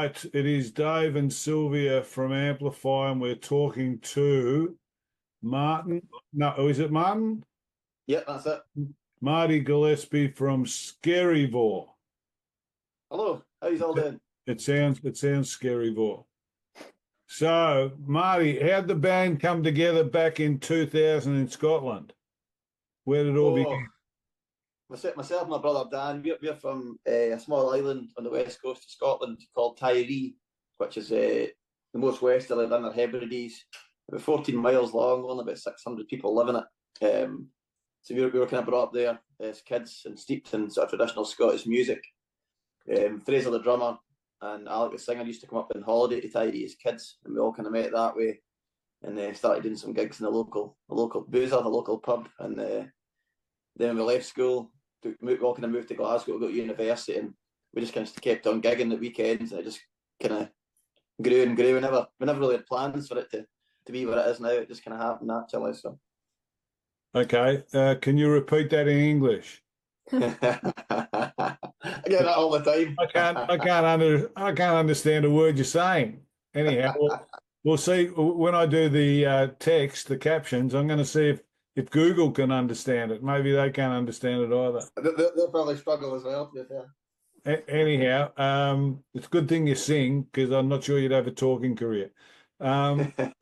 right, it is Dave and Sylwia from Amplify, and we're talking to Martin. No, is it Martin? Yeah, that's it. Martin Gillespie from Skerryvore. Hello, how you all doing? It sounds Skerryvore. So, Marty, how'd the band come together back in 2000 in Scotland? Where did it all begin? Myself and my brother Dan, we're from a small island on the west coast of Scotland called Tiree, which is the most westerly of the Inner Hebrides. About 14 miles long, only about 600 people live in it. So we were kind of brought up there as kids and steeped in sort of traditional Scottish music. Fraser, the drummer, and Alec, the singer, used to come up on holiday to Tiree as kids, and we all kind of met that way. And started doing some gigs in the local boozer, the local pub, and then we left school. We all kind of moved to Glasgow to go to university, and we just kind of kept on gigging at weekends, and it just kind of grew and grew. We never really had plans for it to be what it is now. It just kind of happened naturally. So, okay, can you repeat that in English? I get that all the time. I can't understand a word you're saying. Anyhow, we'll see when I do the text, the captions. I'm going to see if Google can understand it. Maybe they can't understand it either. They'll probably struggle as well, to be fair. Anyhow, it's a good thing you sing, because I'm not sure you'd have a talking career. The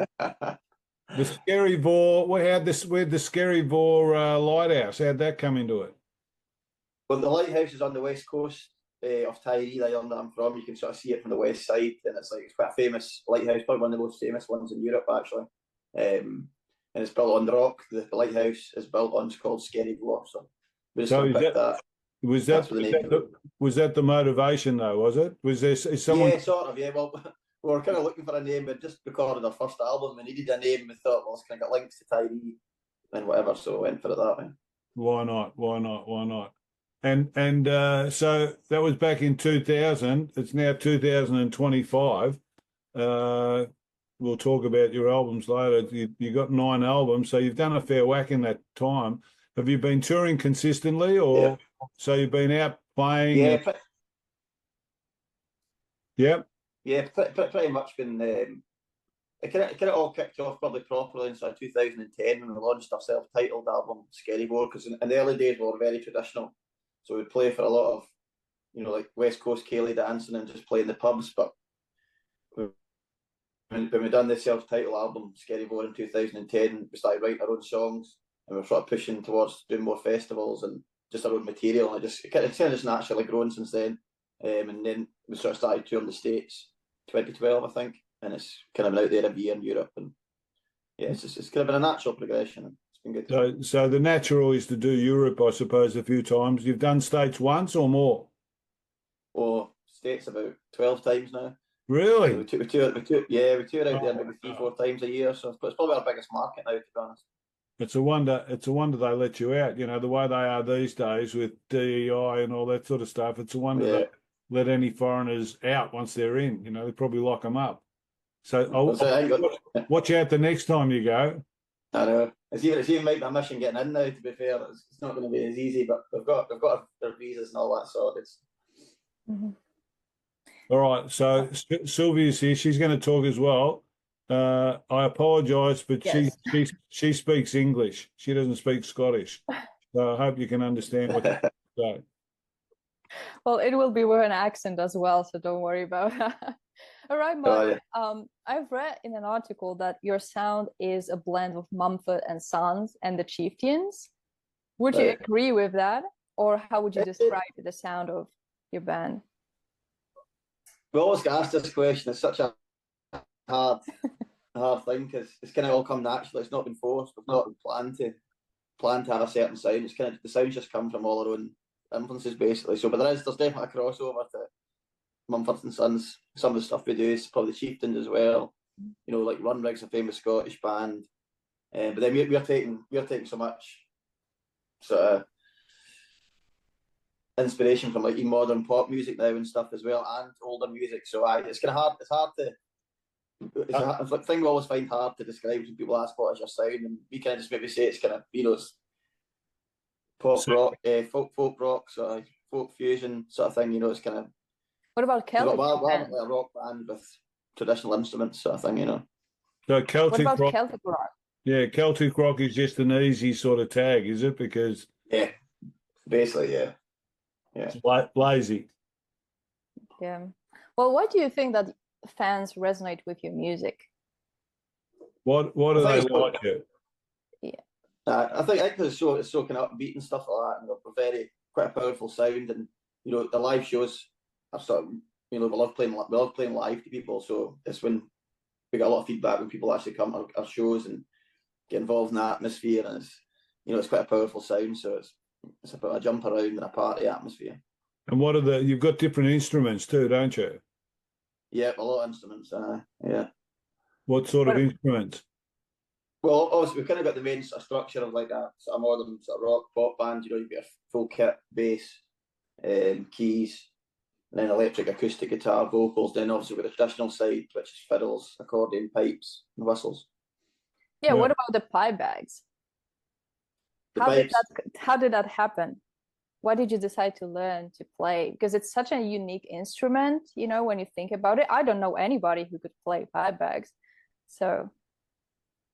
Skerryvore, where'd the Skerryvore lighthouse, how'd that come into it? Well, the lighthouse is on the west coast of Tiree, the island that I'm from. You can sort of see it from the west side, and it's quite a famous lighthouse, probably one of the most famous ones in Europe, actually. And it's built on the rock. The lighthouse is built on, it's called Skerryvore. So we just picked that. Was that the motivation though? Was it? Is someone? Yeah, sort of. Yeah. Well, we were kind of looking for a name. We just recorded our first album. We needed a name. We thought, well, it's kind of got links to Tiree and whatever. So we went for it that way. Why not? Why not? Why not? And so that was back in 2000. It's now 2025. We'll talk about your albums later. You got 9 albums, so you've done a fair whack in that time. Have you been touring consistently, or Yeah. So you've been out playing? Yeah. Yep. Yeah, pretty much been. It kind of all kicked off probably properly in sort of 2010 when we launched our self-titled album Skerryvore, because in the early days we were very traditional, so we'd play for a lot of, like West Coast ceilidh dancing and just play in the pubs. But when we done the self-titled album Skerryvore in 2010, we started writing our own songs, and we were sort of pushing towards doing more festivals and just our own material, and it kind of just naturally grown since then. And then we sort of started touring the States 2012, I think, and it's kind of been out there every year in Europe, and yeah, it's kind of been a natural progression, and it's been good. So the natural is to do Europe, I suppose, a few times. You've done States once or more? Oh, States about 12 times now. Really? We tour out there maybe 3-4 times a year, so it's probably our biggest market now, to be honest. It's a wonder they let you out, the way they are these days with DEI and all that sort of stuff. It's a wonder they let any foreigners out once they're in. They probably lock them up. So watch out the next time you go. I know. It's even make my mission getting in now, to be fair. It's not going to be as easy, but we've got our visas and all that sorted. Mm-hmm. All right, so Sylwia's here. She's going to talk as well. I apologise, but yes. she speaks English. She doesn't speak Scottish. So I hope you can understand what you're saying. Well, it will be with an accent as well, so don't worry about that. All right, Mark. I've read in an article that your sound is a blend of Mumford and Sons and the Chieftains. Would you agree with that, or how would you describe the sound of your band? We always get asked this question. It's such a hard thing, because it's kind of all come naturally. It's not been forced. We've not planned to have a certain sound. It's kind of the sounds just come from all our own influences, basically. So, but there's definitely a crossover to Mumford and Sons. Some of the stuff we do is probably the Chieftains as well. Like Run Rig's a famous Scottish band, but then we're taking so much sort of inspiration from like modern pop music now and stuff as well, and older music. So it's kind of hard. It's hard to. It's a thing we always find hard to describe when people ask what is your sound, and we kind of just maybe say it's kind of it's pop rock, folk rock, sort of folk fusion sort of thing. It's kind of What about Celtic Well, band? like a rock band with traditional instruments, sort of thing, you know. So What Celtic about rock, Celtic rock? yeah, Celtic rock is just an easy sort of tag, is it? Because Yeah, basically, yeah. it's lazy. Yeah. Well, why do you think that fans resonate with your music? What I do they think like it? Yeah. I think it's so kind of upbeat and stuff like that, and we're quite a powerful sound, and you know the live shows are sort of, you know, we love playing live to people, so it's when we get a lot of feedback when people actually come to our shows and get involved in the atmosphere, and it's, you know, it's quite a powerful sound, so it's about a jump around and a party atmosphere. And what are you've got different instruments too, don't you? Yeah, a lot of instruments. Yeah. What sort of What, instruments? Well, obviously we've kind of got the main sort of structure of like a sort of modern sort of rock pop band. You know, you've got a full kit, bass, keys, and then electric, acoustic guitar, vocals. Then obviously with the traditional side, which is fiddles, accordion, pipes, and whistles. yeah, Yeah. what about the pie bags? The pipes. How did that happen? Why did you decide to learn to play? Because it's such a unique instrument, you know, when you think about it. I don't know anybody who could play pie bags. So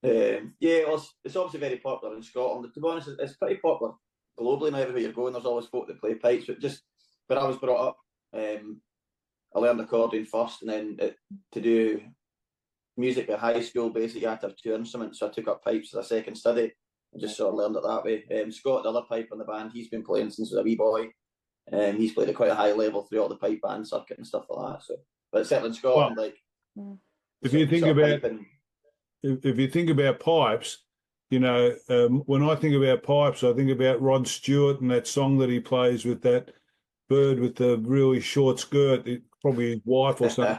Yeah, well, it's obviously very popular in Scotland. To be honest, it's pretty popular globally now. Everywhere you're going, there's always folk that play pipes. But just when I was brought up, I learned accordion first, and then to do music at high school, basically you had to have two instruments. So I took up pipes as a second study and just sort of learned it that way. Scott, the other pipe in the band, he's been playing since he was a wee boy. He's played at quite a high level throughout the pipe band circuit and stuff like that. So, but certainly in Scotland, Well, like if you think sort of about piping, if you think about pipes, you know, when I think about pipes, I think about Rod Stewart and that song that he plays with that bird with the really short skirt, probably his wife or something.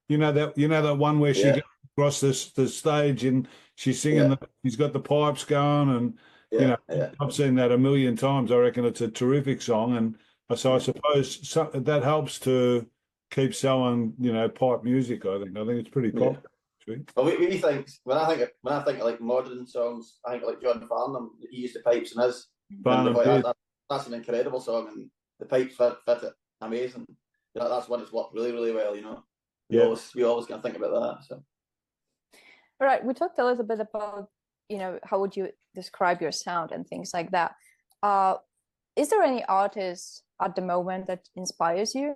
You know that one where she yeah, goes across the stage and she's singing yeah, he's got the pipes going, and you yeah, know, yeah. I've seen that a million times. I reckon it's a terrific song, and so I suppose that helps to keep selling, you know, pipe music. I think it's pretty Yeah. popular, actually. Well, we think when I think of like modern songs, I think of like John Farnham. He used the pipes in his, and Barnum like, Beard. that's an incredible song, and the pipes fit it amazing. You know, that's one that's worked really, really well. You know, Yeah. we always kind of think about that. So. all right, we talked a little bit about, you know, how would you describe your sound and things like that. Is there any artist at the moment that inspires you,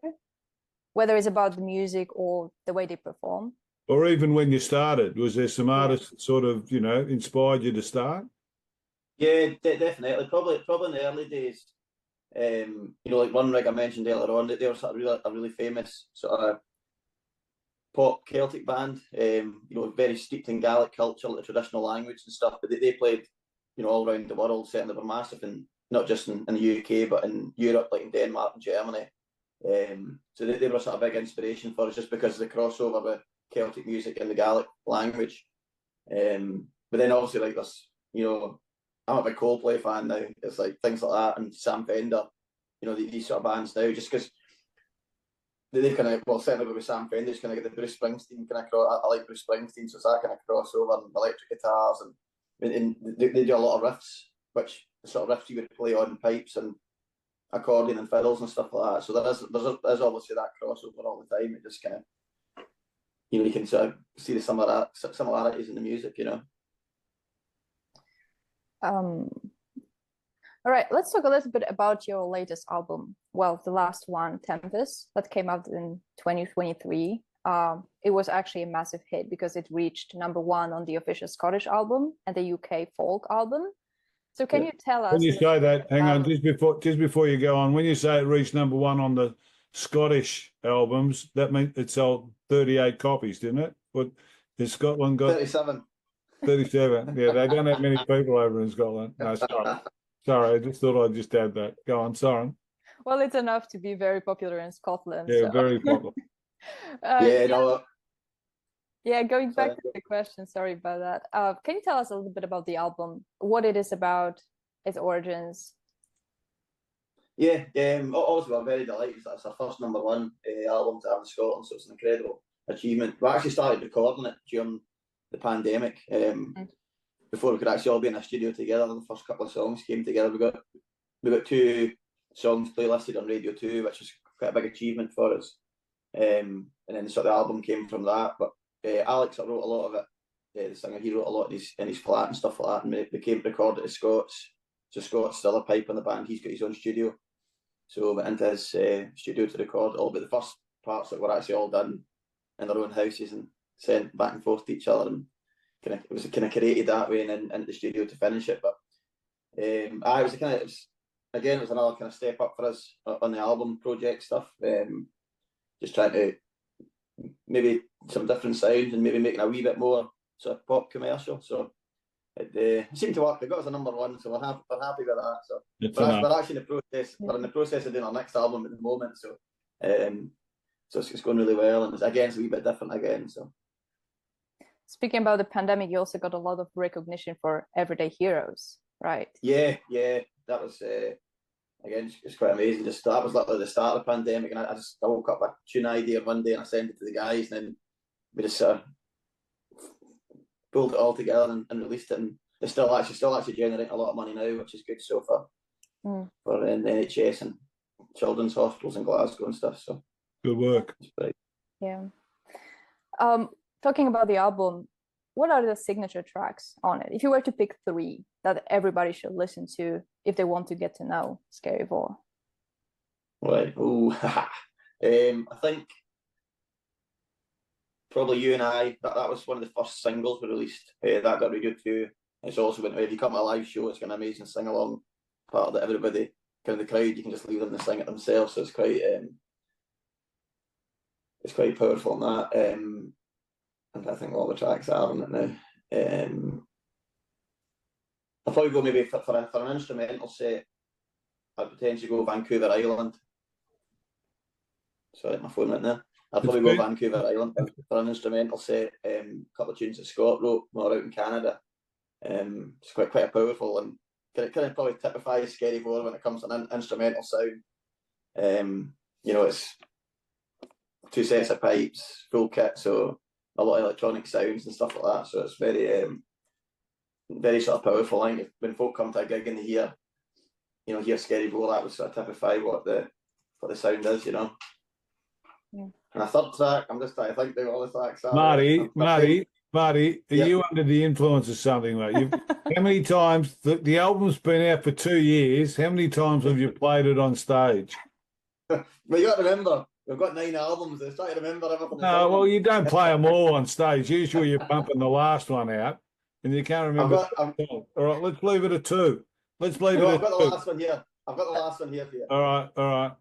whether it's about the music or the way they perform? Or even when you started, was there some Yeah. artists that sort of, you know, inspired you to start? Yeah, definitely. Probably in the early days. You know, like One Rig I mentioned earlier on, they were sort of a really famous sort of pop Celtic band. You know, very steeped in Gaelic culture, like the traditional language and stuff. But they played, you know, all around the world. Certainly, were massive, and not just in the UK, but in Europe, like in Denmark and Germany. So they were sort of big inspiration for us, just because of the crossover with Celtic music and the Gaelic language. But then obviously, like this, you know, I'm a big Coldplay fan now. It's like things like that, and Sam Fender, you know, these sort of bands now, just because they kind of, well, certainly with Sam Fender, just kind of get the Bruce Springsteen kind of I like Bruce Springsteen, so it's that kind of crossover and electric guitars, and they do a lot of riffs, which the sort of riffs you would play on pipes and accordion and fiddles and stuff like that. So there's obviously that crossover all the time. It just kind of, you know, you can sort of see the similarities in the music, you know. All right, let's talk a little bit about your latest album. Well, the last one, Tempest, that came out in 2023. It was actually a massive hit because it reached #1 on the official Scottish album and the UK folk album. So can you tell us? When you say that, hang on, just before you go on, when you say it reached #1 on the Scottish albums, that means it sold 38 copies, didn't it? What has Scotland got? 37. 37. Yeah, they don't have many people over in Scotland. No, sorry. Sorry, I just thought I'd just add that. Go on, sorry. Well, it's enough to be very popular in Scotland. Yeah, so. very popular. Yeah, no. Yeah, going back Sorry. to the question, sorry about that. Can you tell us a little bit about the album, what it is about, its origins? Yeah, obviously we're very delighted. That's our first #1 album to have in Scotland, so it's an incredible achievement. We actually started recording it during the pandemic. Before we could actually all be in a studio together, the first couple of songs came together. We got 2 songs playlisted on Radio 2, which was quite a big achievement for us. and then sort of the album came from that. But Alex wrote a lot of it. The singer, he wrote a lot of these in his flat and stuff like that, and they came recorded at Scott's. So Scott's still a pipe in the band. He's got his own studio, so we went into his studio to record all. But the first parts that were actually all done in their own houses and sent back and forth to each other, and it was kind of created that way, and then into the studio to finish it. But it was another kind of step up for us on the album project stuff. Just trying to maybe some different sounds and maybe making a wee bit more sort of pop commercial. So it seemed to work. They got us a #1, so we're happy with that. So we're actually in the process. We're in the process of doing our next album at the moment. So so it's going really well, and it's a wee bit different again. So speaking about the pandemic, you also got a lot of recognition for Everyday Heroes, right? Yeah, that was again, it's quite amazing. That was literally the start of the pandemic, and I woke up with a tune idea one day and I sent it to the guys, and then we just sort of pulled it all together and released it, and it's still actually generating a lot of money now, which is good so far for the NHS and children's hospitals in Glasgow and stuff. So good work. Yeah. Talking about the album, what are the signature tracks on it? If you were to pick 3 that everybody should listen to if they want to get to know Skerryvore. Right. I think probably You and I. That was one of the first singles we released. That got really good too. It's also if you come to a live show, it's got an amazing sing along part that everybody, kind of the crowd, you can just leave them to sing it themselves. So it's quite powerful on that. And I think all the tracks are on it now. I'll probably go maybe for an instrumental set. I'd potentially go Vancouver Island. Sorry, my phone went there. I'd probably go Vancouver Island for an instrumental set. A couple of tunes that Scott wrote when we were out in Canada. It's quite a powerful and kind of probably typifies Skerryvore when it comes to an instrumental sound. It's 2 sets of pipes, full kit, so a lot of electronic sounds and stuff like that. So it's very, very sort of powerful. I think when folk come to a gig and they hear Skerryvore, that would sort of typify what the sound is, Yeah. And a third track, I'm just trying to think all the tracks are. Marty, are you under the influence of something, mate? How many times, the album's been out for 2 years, how many times have you played it on stage? Well, you got to remember, we've got 9 albums. I was trying to remember everything. No, well, you don't play them all on stage. Usually you're bumping the last one out, and you can't remember. All right, let's leave it at 2. Let's leave it at 2. I've got the last one here. I've got the last one here for you. All right.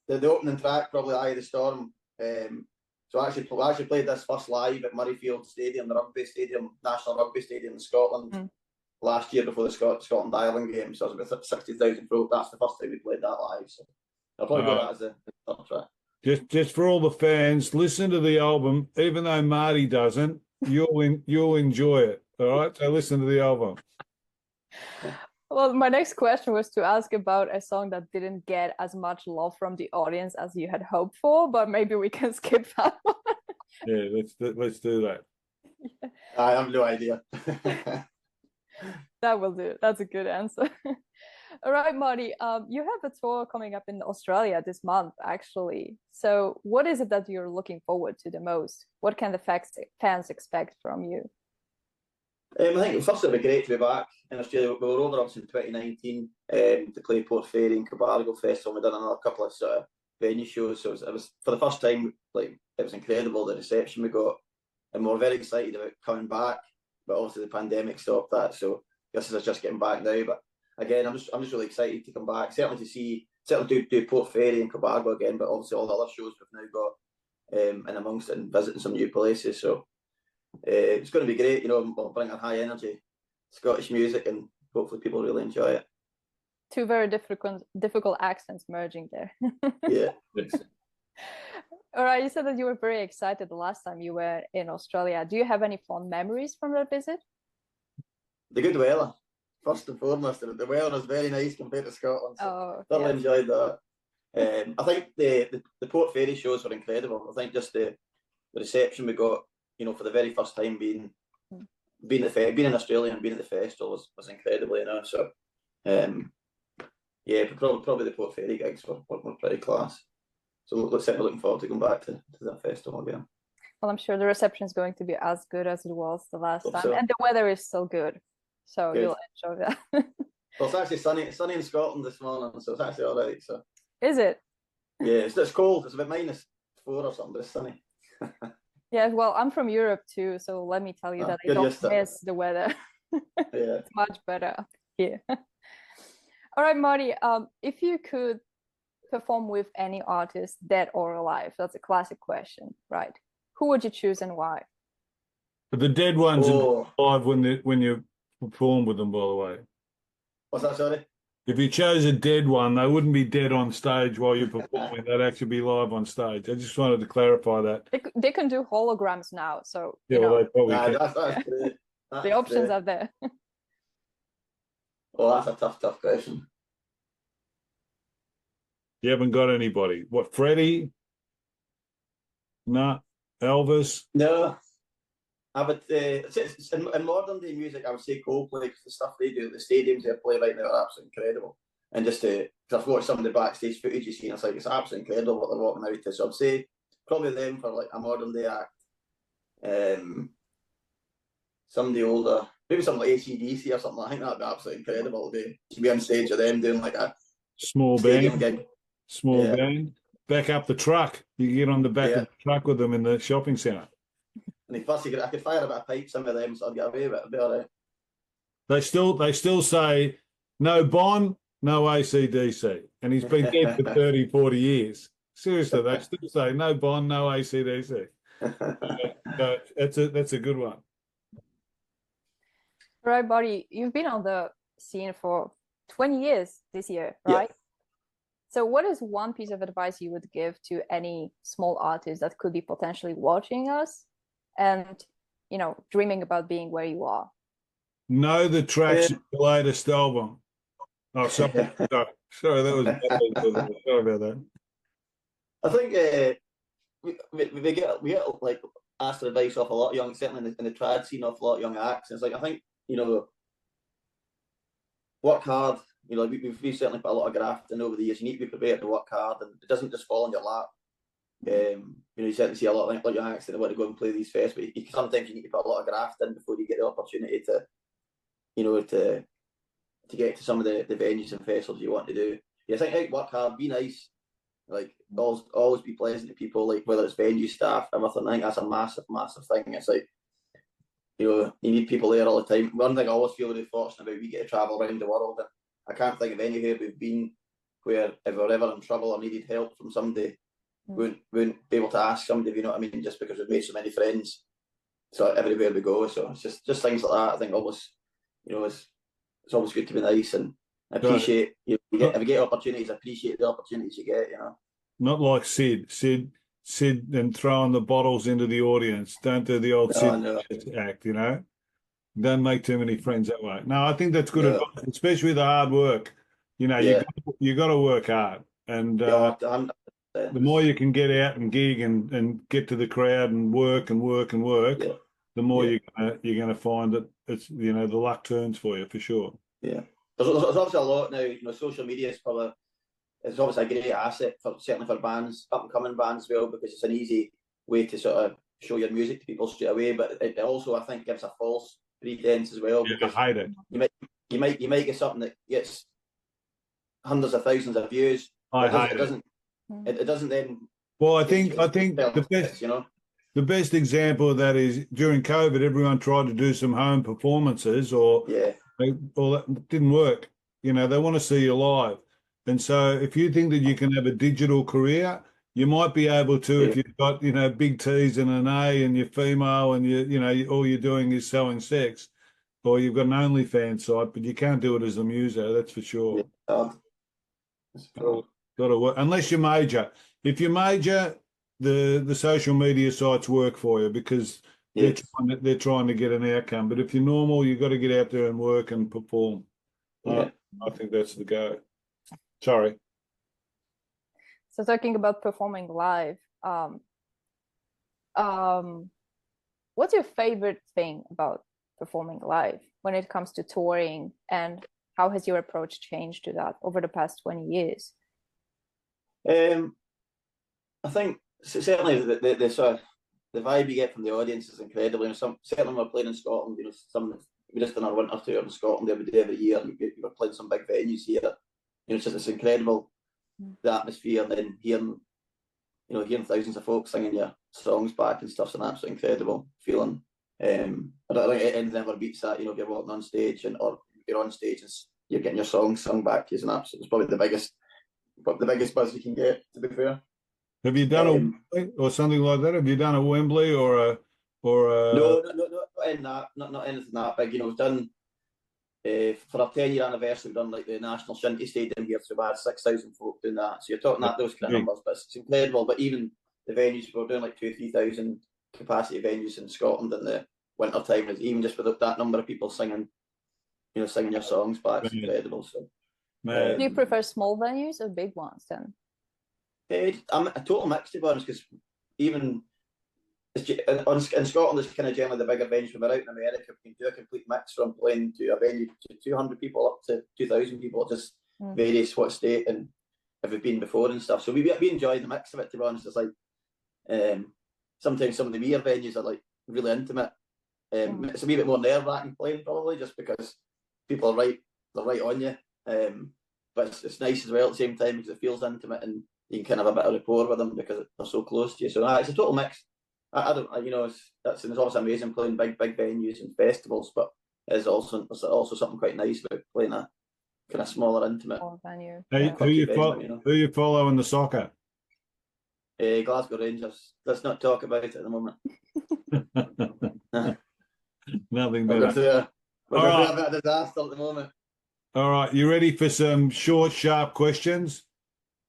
The opening track, probably Eye of the Storm. So I actually played this first live at Murrayfield Stadium, the National Rugby Stadium in Scotland, last year before the Scotland Ireland game. So it was about 60,000 folk. That's the first time we played that live. So I'll probably go that as a third track. Just for all the fans, listen to the album. Even though Marty doesn't, you'll enjoy it. All right, so listen to the album. Well, my next question was to ask about a song that didn't get as much love from the audience as you had hoped for, but maybe we can skip that one. Yeah, let's do that. Yeah. I have no idea. That will do. That's a good answer. All right, Marty, you have a tour coming up in Australia this month, actually. So what is it that you're looking forward to the most? What can the fans expect from you? I think first it'd be great to be back in Australia. We were over obviously in 2019 to play Port Fairy and Cobargo Festival. We've done another couple of sort of venue shows. So it was for the first time, it was incredible the reception we got, and we were very excited about coming back. But obviously the pandemic stopped that, so I guess it's just getting back now. But again, I'm just really excited to come back. Certainly do Port Fairy and Cobargo again, but obviously all the other shows we've now got in amongst it and visiting some new places. So it's going to be great. We'll bring our high energy Scottish music, and hopefully people really enjoy it. 2 very difficult accents merging there. Yeah. All right, you said that you were very excited the last time you were in Australia. Do you have any fond memories from that visit? The good weather, first and foremost. The weather was very nice compared to Scotland. So thoroughly enjoyed that. I think the Port Fairy shows were incredible. I think just the reception we got, for the very first time being in Australia and being at the festival was incredible, So, probably the Port Fairy gigs were pretty class. So we're certainly looking forward to going back to that festival again. Well, I'm sure the reception is going to be as good as it was the last time, So. and the weather is still good, so Good. you'll enjoy that. Well, it's actually sunny in Scotland this morning, so it's actually all right. So is it? Yeah, it's cold. It's about -4 or something, but it's sunny. Yeah, well, I'm from Europe too, so let me tell you that I don't miss the weather. Yeah, it's much better here. All right, Marty. If you could perform with any artist, dead or alive, that's a classic question, right? Who would you choose and why? But the dead ones are alive when you perform with them, by the way. What's that, sorry? If you chose a dead one, they wouldn't be dead on stage while you're performing. They'd actually be live on stage. I just wanted to clarify that. They can do holograms now, so yeah, well, they probably can. That's great. The options are there. Oh, that's a tough question. You haven't got anybody. What, Freddie? No. Elvis? No. I would in modern day music, I would say Coldplay, because the stuff they do, the stadiums they play right now are absolutely incredible. And just because I've watched some of the backstage footage you've seen, it's like it's absolutely incredible what they're walking out to. So I'd say probably them for like a modern day act. Somebody older, maybe something like AC/DC or something. I think that'd be absolutely incredible to be on stage with them doing like a small stadium band. gig. Small band. Back up the truck. You get on the back of the truck with them in the shopping centre. And plus, I could fire a bit of pipe, some of them, so I'd get away with it. It'd be all right. They still say no Bon, no AC/DC. And he's been dead for 30, 40 years. Seriously, they still say no Bon, no AC/DC. So that's a good one. Right, buddy. You've been on the scene for 20 years this year, right? Yeah. So what is one piece of advice you would give to any small artist that could be potentially watching us and, dreaming about being where you are? Know the tracks of the latest album. Oh, sorry. Sorry, that was sorry about that. I think we get like asked for advice off a lot of young, certainly in the trad scene, off a lot of young acts. And it's like, I think, work hard. We've certainly put a lot of graft in over the years. You need to be prepared to work hard, and it doesn't just fall on your lap. You certainly see a lot of young acts that want to go and play these fests, but sometimes you need to put a lot of graft in before you get the opportunity to get to some of the venues and festivals you want to do. I think work hard, be nice, like always be pleasant to people, like whether it's venue staff, everything. I think that's a massive thing. It's like, you need people there all the time. One thing I always feel really fortunate about, we get to travel around the world, and I can't think of anywhere we've been where if we're ever in trouble or needed help from somebody, we wouldn't be able to ask somebody, you know what I mean, just because we've made so many friends. So everywhere we go, so it's just things like that. I think always, it's always good to be nice and appreciate. If you get opportunities, appreciate the opportunities you get. Not like Sid and throwing the bottles into the audience. Don't do the old Sid act. Don't make too many friends that way. No, I think that's good advice, especially the hard work. You got to work hard, and the more you can get out and gig and get to the crowd and work, the more you're gonna find that it's the luck turns for you for sure. Yeah, there's obviously a lot now. Social media is it's obviously a great asset certainly for bands, up and coming bands as well, because it's an easy way to sort of show your music to people straight away. But it also, I think, gives a false pretense as well. Yeah, I hate it. You might get something that gets hundreds of thousands of views. It doesn't then. Well, I think the best example of that is during COVID, everyone tried to do some home performances, or that didn't work. They want to see you live, and so if you think that you can have a digital career, you might be able to if you've got big T's and an A and you're female and all you're doing is selling sex, or you've got an OnlyFans site, but you can't do it as a muser, that's for sure. Got to work unless you major. If you major, the social media sites work for you because they're trying to get an outcome. But if you're normal, you've got to get out there and work and perform. I think that's the go. Sorry. So talking about performing live, what's your favorite thing about performing live when it comes to touring, and how has your approach changed to that over the past 20 years? I think certainly the sort of the vibe you get from the audience is incredible. Certainly when we're playing in Scotland, we just done our winter tour in Scotland every year. We're playing some big venues here. It's incredible, the atmosphere, and then hearing thousands of folks singing your songs back and stuff's an absolutely incredible feeling. I don't think anything ever beats that. If you're walking on stage or you're on stage and you're getting your songs sung back, it's probably the biggest buzz you can get, to be fair. Have you done a Wembley or something like that? Have you done a Wembley or a? No, not anything that big. We've done for our 10-year anniversary. We've done like the National Shinty Stadium here, so we had 6,000 folk doing that. So you're talking those kind of numbers, but it's incredible. But even the venues, we're doing like 2,000-3,000 capacity venues in Scotland in the winter time. Even just with that number of people singing your songs back, it's incredible. So, do you prefer small venues or big ones then? I'm a total mix, to be honest, because even in Scotland, it's kind of generally the bigger venues. When we're out in America, we can do a complete mix from playing to a venue to 200 people up to 2,000 people. It just varies what state and have we been before and stuff. So we enjoy the mix of it, to be honest. It's like sometimes some of the bigger venues are like really intimate. It's a wee bit more nerve-wracking playing, probably, just because people are right on you. But it's nice as well at the same time because it feels intimate and you can kind of have a bit of rapport with them because they're so close to you. So it's a total mix. I don't, it's obviously amazing playing big venues and festivals, but there's also something quite nice about playing a kind of smaller, intimate venue. Who you follow in the soccer? Glasgow Rangers. Let's not talk about it at the moment. Nothing better. We're going through a bit of disaster at the moment. All right, you ready for some short, sharp questions?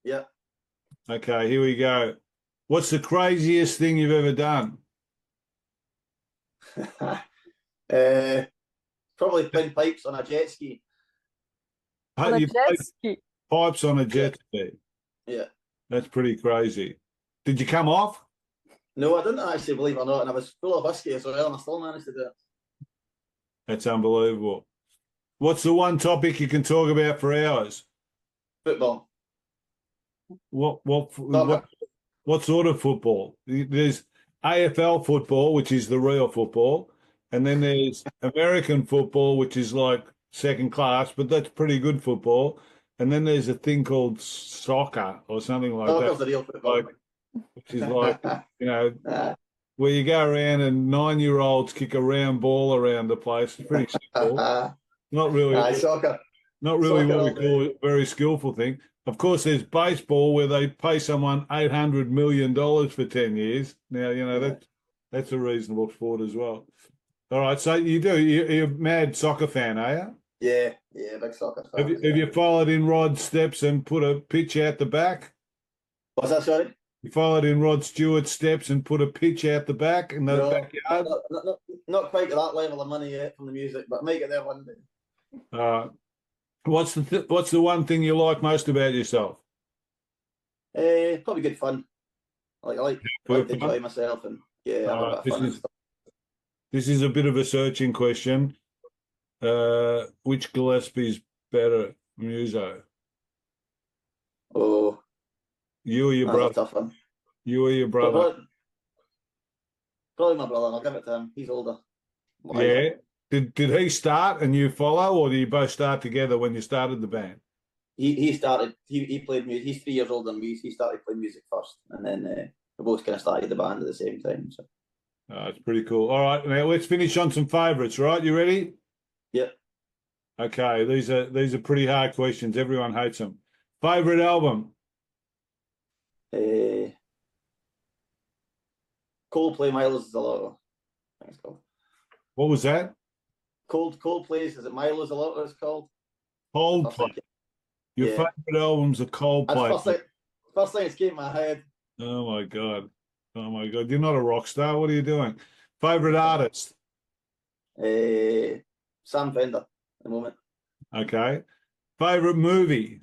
Yeah. Okay, here we go. What's the craziest thing you've ever done? Probably playing pipes on a jet ski. Pipes on a jet ski? Yeah. That's pretty crazy. Did you come off? No, I didn't actually, believe it or not, and I was full of whiskey as well, and I still managed to do it. That's unbelievable. What's the one topic you can talk about for hours? Football. What sort of football? There's AFL football, which is the real football, and then there's American football, which is like second class, but that's pretty good football. And then there's a thing called soccer or something like that. Soccer's the real football. Which is like, where you go around and 9-year-olds kick a round ball around the place. It's pretty simple. Not really. Soccer. Not really what we call a very skillful thing. Of course, there's baseball where they pay someone $800 million for 10 years. Now, that's a reasonable sport as well. All right, so you're a mad soccer fan, are you? Yeah, big soccer fan. Have you followed in Rod's steps and put a pitch out the back? What's that, sorry? You followed in Rod Stewart's steps and put a pitch out the back in the backyard? Not quite at that level of money yet from the music, but I might get there one day. What's the one thing you like most about yourself? Probably good fun. I like to enjoy myself and have a bit of fun. This is a bit of a searching question. Which Gillespie's better muso? Oh, you or your brother? Tough one. You or your brother? Probably my brother. I'll give it to him. He's older. Yeah. Did he start and you follow, or did you both start together when you started the band? He started. He played music. He's 3 years older than me. He started playing music first, and then we both kind of started the band at the same time. So. It's pretty cool. All right, now let's finish on some favourites. Right, you ready? Yep. Okay, these are pretty hard questions. Everyone hates them. Favourite album? Coldplay, Miles is a Lotto. I think it's called. What was that? Coldplay's, is it Miles a Lotto it's called? Coldplay. Your favourite albums are Coldplay. First thing that came in my head. Oh my god. You're not a rock star. What are you doing? Favourite artist? Sam Fender at the moment. Okay. Favourite movie?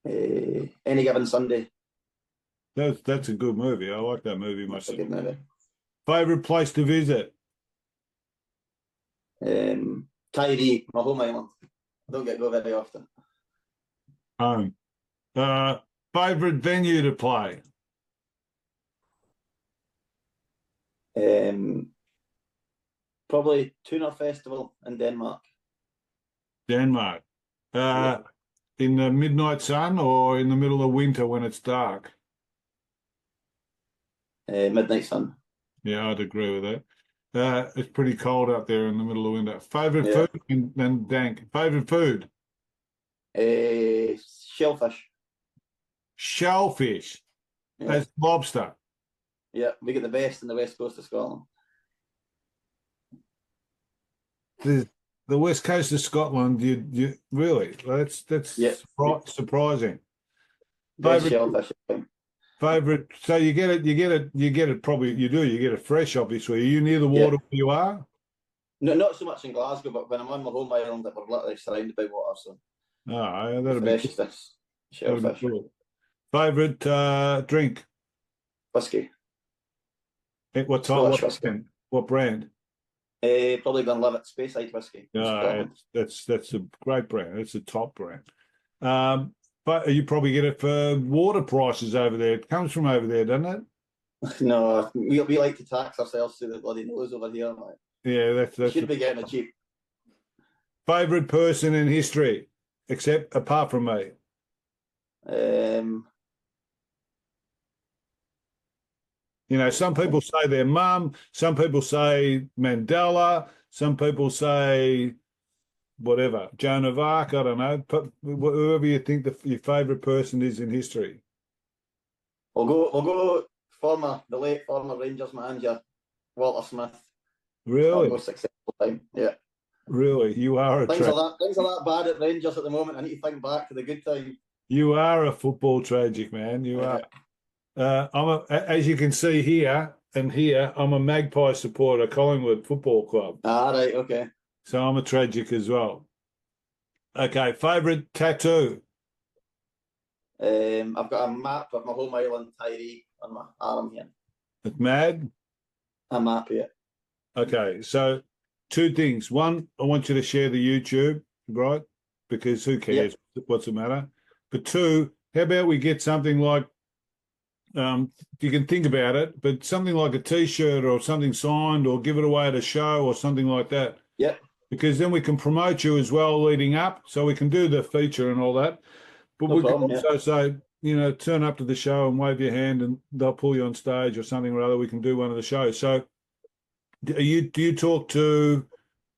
Any Given Sunday. That's a good movie. I like that movie myself. That's a good movie. Favourite place to visit? Tyree, my home island. I don't get to go very often. Home. Favourite venue to play? Probably Tuna Festival in Denmark. Denmark. In the midnight sun or in the middle of winter when it's dark? Midnight sun. Yeah, I'd agree with that. It's pretty cold out there in the middle of winter. Favourite Yeah. food and dank. Favourite food? Shellfish. Shellfish. Yeah. That's lobster. Yeah, we get the best in the west coast of Scotland. The west coast of Scotland, you really? That's Yeah. surprising. Best Favourite shellfish. Favorite, so you get it probably, you get it fresh, obviously. Are you near the water where you are? No, not so much in Glasgow, but when I'm on my home island, we're literally surrounded by water, so Oh, that'll be freshest shellfish. cool. Favorite drink? Whiskey. What type? Scottish whiskey. What brand? Probably Glenlivet Speyside whiskey. That's a great brand. It's a top brand. But you probably get it for water prices over there. It comes from over there, doesn't it? No, we like to tax ourselves through the bloody nose over here. Like. Yeah, that's should be getting it cheap. Favorite person in history, apart from me. You know, some people say their mum, some people say Mandela, some people say whatever, Joan of Arc, I don't know. But whoever you think your favourite person is in history. We'll go the late former Rangers manager, Walter Smith. Really? More successful time. Yeah. Really? You are things are that bad at Rangers at the moment. I need to think back to the good time. You are a football tragic, man. You are. As you can see here and here, I'm a Magpie supporter, Collingwood Football Club. Ah, right, okay. So I'm a tragic as well. Okay, favourite tattoo? I've got a map of my home island, Tyree, on my arm here. It's mad? A map, yeah. Okay, so two things. One, I want you to share the YouTube, right? Because who cares? Yep. What's the matter? But two, how about we get something like, you can think about it, but something like a T-shirt or something signed or give it away at a show or something like that. Yep. Because then we can promote you as well leading up, so we can do the feature and all that. But we can also say, you know, turn up to the show and wave your hand and they'll pull you on stage or something or other. We can do one of the shows. So do you talk to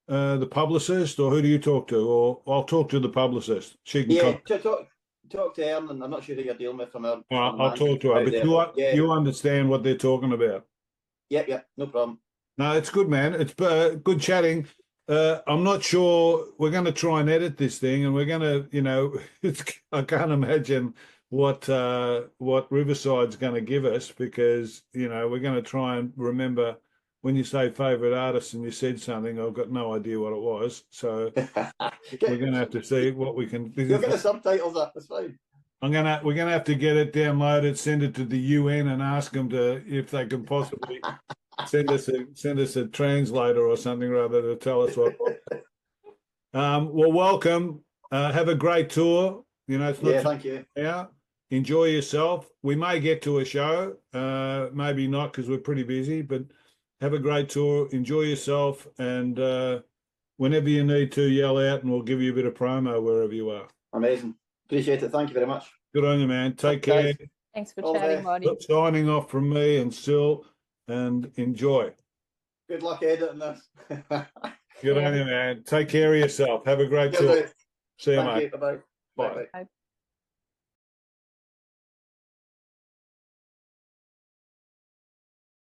the publicist or who do you talk to? Or I'll talk to the publicist. She can talk to her, and I'm not sure who you're dealing with from her. I'll talk to her, but you understand what they're talking about. Yep, no problem. No, it's good, man. It's good chatting. I'm not sure. We're going to try and edit this thing, and we're going to, you know, I can't imagine what Riverside's going to give us because, you know, we're going to try and remember when you say favourite artist and you said something, I've got no idea what it was. So we're going to have to see what we can. You'll get the subtitles up. That's fine. We're gonna have to get it downloaded, send it to the UN, and ask them if they can possibly send us a translator or something rather to tell us what. Well, welcome. Have a great tour. You know, it's not thank you. Yeah, enjoy yourself. We may get to a show, maybe not because we're pretty busy, but have a great tour. Enjoy yourself, and whenever you need to, yell out, and we'll give you a bit of promo wherever you are. Amazing. Appreciate it. Thank you very much. Good on you, man. Take care. Thanks for chatting, Marty. Signing off from me and Syl, and enjoy. Good luck editing this. Good on you, man. Take care of yourself. Have a great tour. See you, mate. Bye. Bye.